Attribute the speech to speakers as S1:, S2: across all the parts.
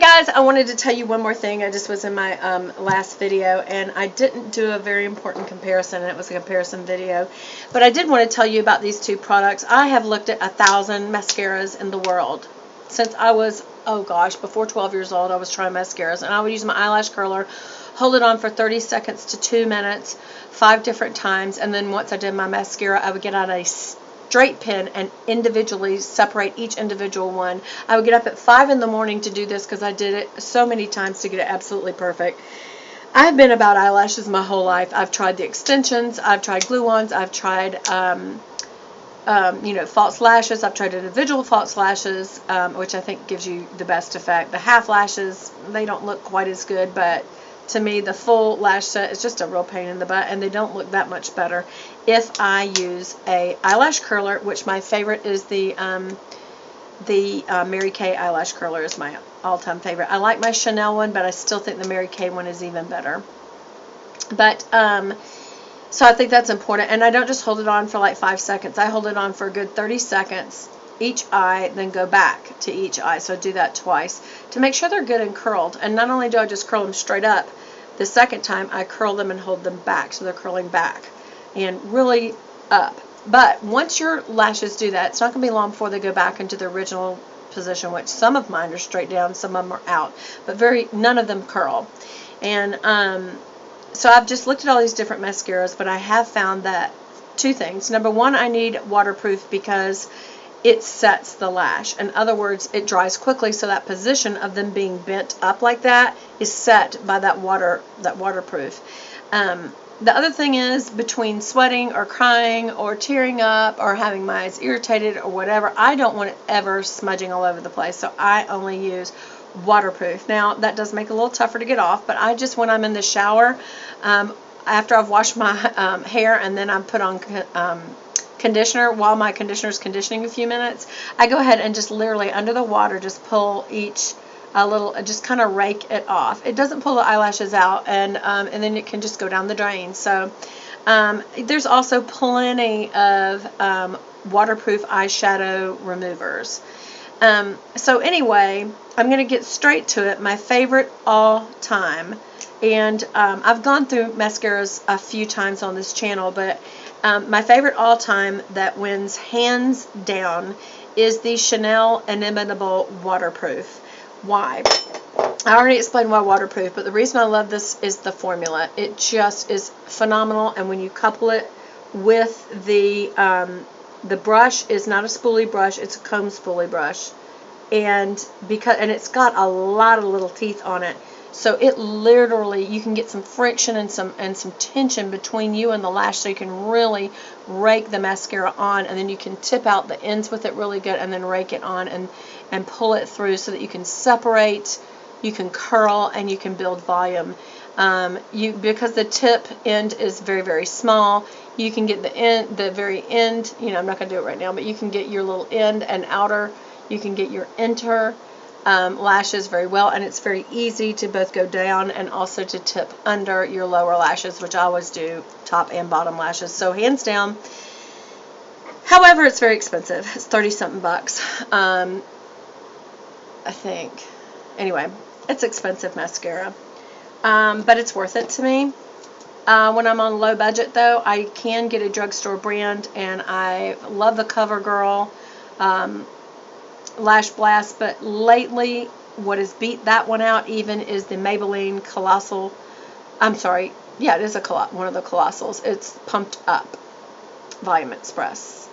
S1: guys, I wanted to tell you one more thing. I just was in my last video, and I didn't do a very important comparison, and it was a comparison video. But I did want to tell you about these two products. I have looked at 1,000 mascaras in the world. Since I was, oh gosh, before 12 years old, I was trying mascaras. And I would use my eyelash curler, hold it on for 30 seconds to 2 minutes, 5 different times. And then once I did my mascara, I would get out a straight pin and individually separate each individual one. I would get up at 5 in the morning to do this because I did it so many times to get it absolutely perfect. I've been about eyelashes my whole life. I've tried the extensions, I've tried glue-ons, I've tried false lashes. I've tried individual false lashes, which I think gives you the best effect. The half lashes, they don't look quite as good, but to me, the full lash set is just a real pain in the butt, and they don't look that much better if I use a eyelash curler, which my favorite is the Mary Kay eyelash curler is my all-time favorite. I like my Chanel one, but I still think the Mary Kay one is even better. But so I think that's important, and I don't just hold it on for like 5 seconds. I hold it on for a good 30 seconds each eye, then go back to each eye. So I do that twice to make sure they're good and curled. And not only do I just curl them straight up, the second time I curl them and hold them back, so they're curling back and really up. But once your lashes do that, it's not going to be long before they go back into the original position, which some of mine are straight down, some of them are out, but none of them curl. And so I've just looked at all these different mascaras, but I have found that two things. Number one, I need waterproof because it sets the lash. In other words, it dries quickly, so that position of them being bent up like that is set by that waterproof. The other thing is, between sweating or crying or tearing up or having my eyes irritated or whatever, I don't want it ever smudging all over the place, so I only use waterproof. Now, that does make it a little tougher to get off, but I just, when I'm in the shower, after I've washed my hair and then I put on conditioner, while my conditioner is conditioning a few minutes, I go ahead and just literally under the water just pull each just kind of rake it off. It doesn't pull the eyelashes out, and then it can just go down the drain. So there's also plenty of waterproof eyeshadow removers. So anyway, I'm going to get straight to it. My favorite all time, and I've gone through mascaras a few times on this channel, but my favorite all time that wins hands down is the Chanel Inimitable Waterproof. Why? I already explained why waterproof, but the reason I love this is the formula. It just is phenomenal, and when you couple it with the brush is not a spoolie brush, it's a comb spoolie brush, and it's got a lot of little teeth on it, so it literally, you can get some friction and some tension between you and the lash, so you can really rake the mascara on, and then you can tip out the ends with it really good, and then rake it on and pull it through so that you can separate, you can curl, and you can build volume. Because the tip end is very, very small, you can get the very end, I'm not going to do it right now, but you can get your little end and outer, you can get your inner lashes very well, and it's very easy to both go down and also to tip under your lower lashes, which I always do top and bottom lashes. So hands down. However, it's very expensive. It's 30-something bucks. I think. Anyway, it's expensive mascara. But it's worth it to me. When I'm on low budget, though, I can get a drugstore brand, and I love the CoverGirl Lash Blast, but lately what has beat that one out even is the Maybelline Colossal. I'm sorry, yeah, it is one of the Colossals. It's Pumped Up Volume Express,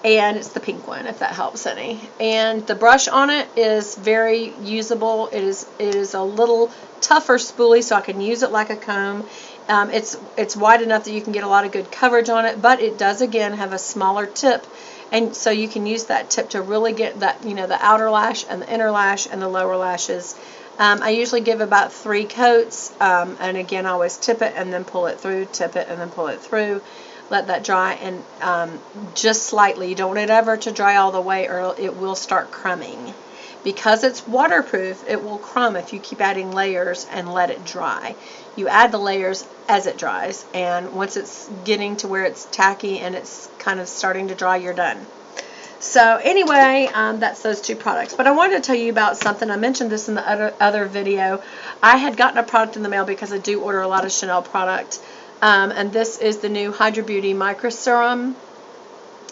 S1: and it's the pink one, if that helps any. And the brush on it is very usable. It is a little tougher spoolie, so I can use it like a comb. It's wide enough that you can get a lot of good coverage on it, but it does again have a smaller tip, and so you can use that tip to really get that, the outer lash and the inner lash and the lower lashes. I usually give about 3 coats, and again I always tip it and then pull it through, tip it and then pull it through, let that dry, and just slightly. You don't want it ever to dry all the way, or it will start crumbing. Because it's waterproof, it will crumb if you keep adding layers and let it dry. You add the layers as it dries, and once it's getting to where it's tacky and it's kind of starting to dry, you're done. So anyway, that's those two products. But I wanted to tell you about something. I mentioned this in the other video. I had gotten a product in the mail because I do order a lot of Chanel product. And this is the new Hydra Beauty Micro Serum.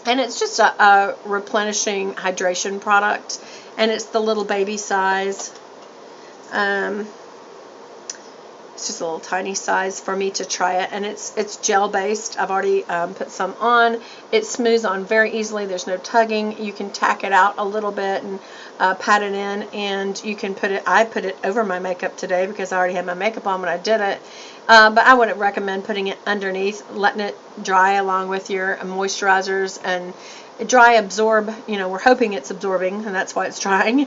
S1: And it's just a replenishing hydration product. And it's the little baby size. It's just a little tiny size for me to try it, and it's gel based. I've already put some on. It smooths on very easily. There's no tugging. You can tack it out a little bit and pat it in, and you can put it. I put it over my makeup today because I already had my makeup on when I did it. But I wouldn't recommend putting it underneath, letting it dry along with your moisturizers and dry absorb. You know, we're hoping it's absorbing, and that's why it's drying.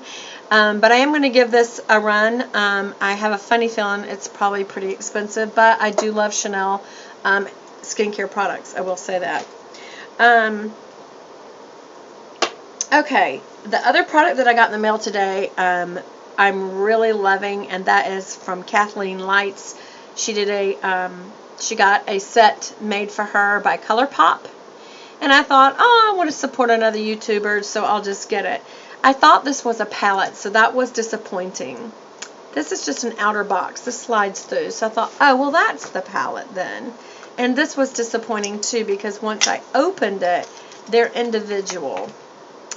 S1: But I am going to give this a run. I have a funny feeling it's probably pretty expensive, but I do love Chanel skincare products. I will say that. Okay, the other product that I got in the mail today, I'm really loving, and that is from Kathleen Lights. She did she got a set made for her by ColourPop, and I thought, oh, I want to support another YouTuber, so I'll just get it. I thought this was a palette, so that was disappointing. This is just an outer box. This slides through. So I thought, oh, well, that's the palette then. And this was disappointing, too, because once I opened it, they're individual.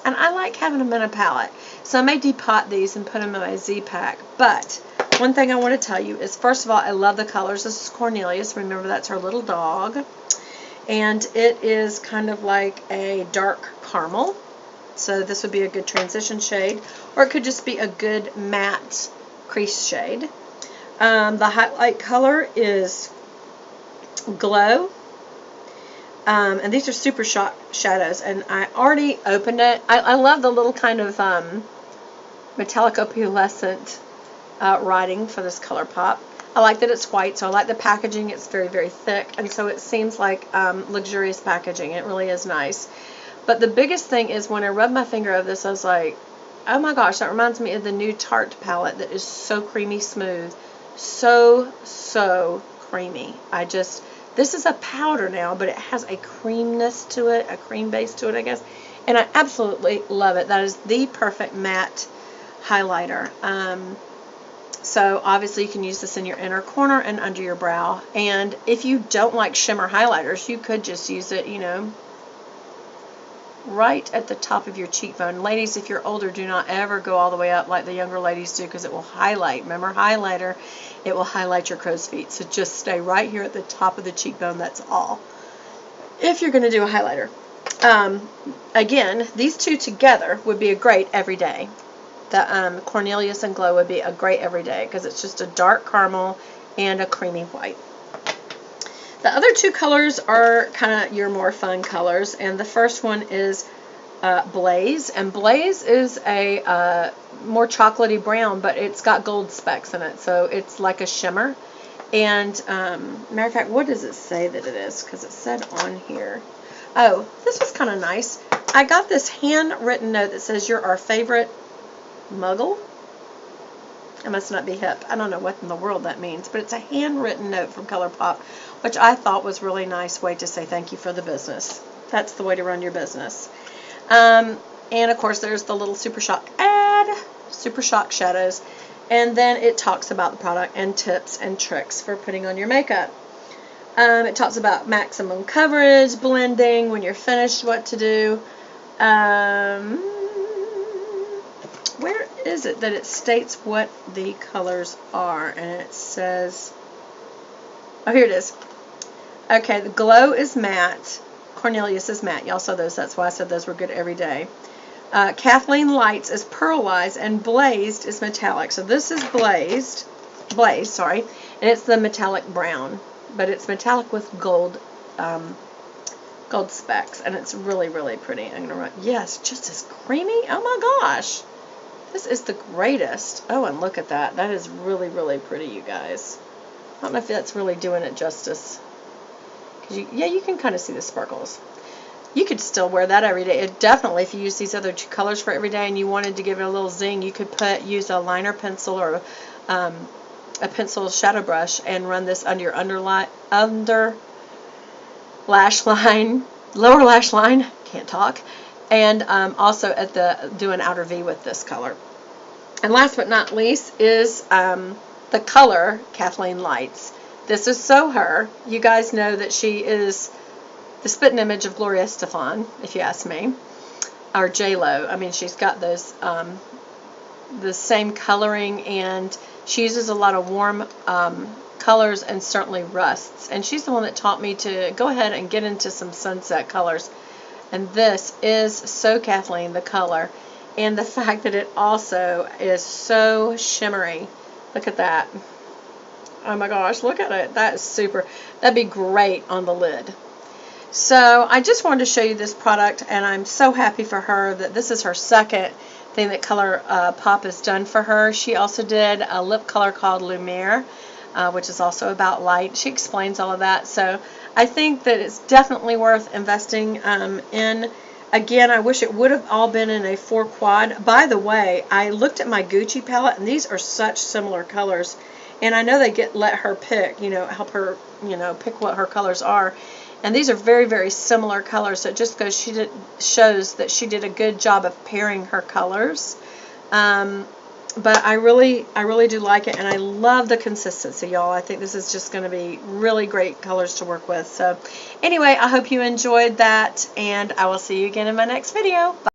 S1: And I like having them in a palette. So I may depot these and put them in my Z-Pack. But one thing I want to tell you is, first of all, I love the colors. This is Cornelius. Remember, that's her little dog. And it is kind of like a dark caramel. So this would be a good transition shade, or it could just be a good matte crease shade. The highlight color is Glow, and these are super shadows, and I already opened it. I love the little kind of metallic opalescent writing for this ColourPop. I like that it's white, so I like the packaging. It's very, very thick, and so it seems like luxurious packaging. It really is nice. But the biggest thing is when I rubbed my finger over this, I was like, oh my gosh, that reminds me of the new Tarte palette that is so creamy smooth. So creamy. This is a powder now, but it has a creaminess to it, a cream base to it, I guess. And I absolutely love it. That is the perfect matte highlighter. So obviously you can use this in your inner corner and under your brow. And if you don't like shimmer highlighters, you could just use it, you know, right at the top of your cheekbone. Ladies, if you're older, do not ever go all the way up like the younger ladies do, because it will highlight. Remember, highlighter, it will highlight your crow's feet. So just stay right here at the top of the cheekbone. That's all. If you're going to do a highlighter. Again, these two together would be a great everyday. The Cornelius and Glow would be a great everyday because it's just a dark caramel and a creamy white. The other two colors are kind of your more fun colors, and the first one is Blaze, and Blaze is a more chocolatey brown, but it's got gold specks in it, so it's like a shimmer. And matter of fact, what does it say that it is? Because it said on here. Oh, this was kind of nice. I got this handwritten note that says, "You're our favorite muggle." I must not be hip. I don't know what in the world that means, but it's a handwritten note from ColourPop, which I thought was a really nice way to say thank you for the business. That's the way to run your business. And of course, there's the little Super Shock ad, Super Shock shadows, and then it talks about the product and tips and tricks for putting on your makeup. It talks about maximum coverage, blending, when you're finished, what to do. Where is it that it states what the colors are? And it says, oh, here it is. Okay, the Glow is matte. Cornelius is matte. Y'all saw those. That's why I said those were good every day. Kathleen Lights is pearlized, and Blazed is metallic. So this is Blazed, and it's the metallic brown, but it's metallic with gold specks, and it's really, really pretty. I'm gonna write, yes, just as creamy. Oh my gosh. This is the greatest. Oh, and look at that. That is really, really pretty, you guys. I don't know if that's really doing it justice. Yeah, you can kind of see the sparkles. You could still wear that every day. It definitely, if you use these other two colors for every day and you wanted to give it a little zing, you could use a liner pencil or a pencil shadow brush and run this under your lower lash line, can't talk, And also at do an outer V with this color. And last but not least is the color Kathleen Lights. This is so her. You guys know that she is the spitting image of Gloria Estefan, if you ask me, or J-Lo. I mean, she's got those the same coloring, and she uses a lot of warm colors and certainly rusts. And she's the one that taught me to go ahead and get into some sunset colors. And this is so Kathleen, the color, and the fact that it also is so shimmery. Look at that. Oh my gosh, look at it. That is super. That'd be great on the lid. So I just wanted to show you this product, and I'm so happy for her that this is her second thing that Color Pop has done for her. She also did a lip color called Lumiere, which is also about light. She explains all of that. So I think that it's definitely worth investing in. Again, I wish it would have all been in a 4 quad. By the way, I looked at my Gucci palette, and these are such similar colors. And I know they let her pick, help her, pick what her colors are. And these are very, very similar colors. So it just shows that she did a good job of pairing her colors. But I really do like it, and I love the consistency, y'all. I think this is just going to be really great colors to work with. So anyway, I hope you enjoyed that, and I will see you again in my next video. Bye.